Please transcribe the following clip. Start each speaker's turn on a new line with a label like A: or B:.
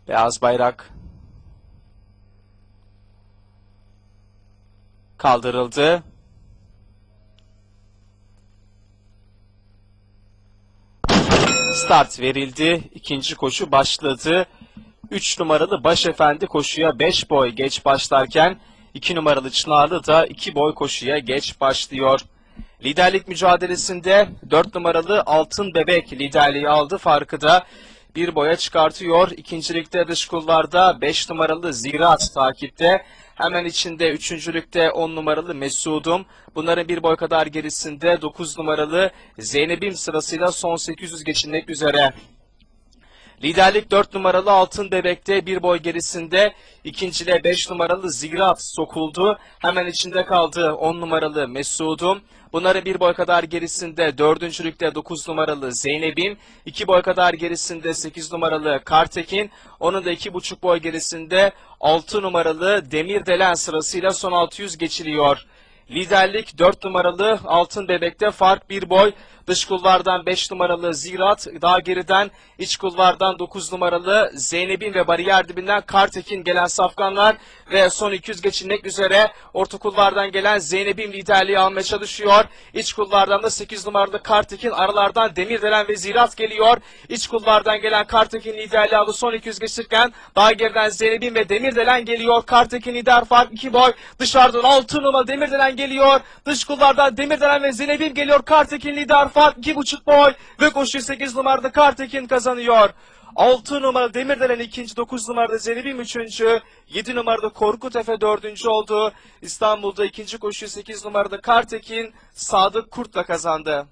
A: Beyaz bayrak kaldırıldı. Start verildi. İkinci koşu başladı. 3 numaralı Başefendi koşuya 5 boy geç başlarken 2 numaralı Çınarlı da 2 boy koşuya geç başlıyor. Liderlik mücadelesinde 4 numaralı Altın Bebek liderliği aldı. Farkı da 1 boya çıkartıyor. İkincilikte dış kulvarda 5 numaralı Ziraat takipte. Hemen içinde üçüncülükte 10 numaralı Mesudum. Bunların 1 boy kadar gerisinde 9 numaralı Zeynep'im sırasıyla son 800 geçilmek üzere. Liderlik 4 numaralı Altın Bebek'te 1 boy gerisinde. İkinciliğe 5 numaralı Ziraat sokuldu. Hemen içinde kaldı 10 numaralı Mesudum. Bunların 1 boy kadar gerisinde dördüncülükte 9 numaralı Zeynep'im. 2 boy kadar gerisinde 8 numaralı Kartekin. Onun da 2,5 boy gerisinde 6 numaralı Demirdelen sırasıyla son 600 geçiliyor. Liderlik 4 numaralı Altın Bebek'te fark 1 boy. Dış kulvardan 5 numaralı Ziraat, daha geriden iç kulvardan 9 numaralı Zeynep'in ve bariyer dibinden Kartekin gelen safkanlar ve son 200 geçilmek üzere orta kulvardan gelen Zeynep'in liderliği almaya çalışıyor. İç kulvardan da 8 numaralı Kartekin, aralardan Demirdelen ve Ziraat geliyor. İç kulvardan gelen Kartekin liderliği aldı, son 200 geçirken daha geriden Zeynep'in ve Demirdelen geliyor. Kartekin lider, fark 2 boy. Dışarıdan 6 numaralı Demirdelen geliyor. Dış kulvardan Demirdelen ve Zeynep'in geliyor. Kartekin lider, fark 2,5 boy ve koşuyu 8 numarada Kartekin kazanıyor. 6 numaralı Demirdelen ikinci, 9 numarada Zeynep'im üçüncü, 7 numarada Korkutepe dördüncü oldu. İstanbul'da ikinci koşuyu 8 numarada Kartekin Sadık Kurt'la kazandı.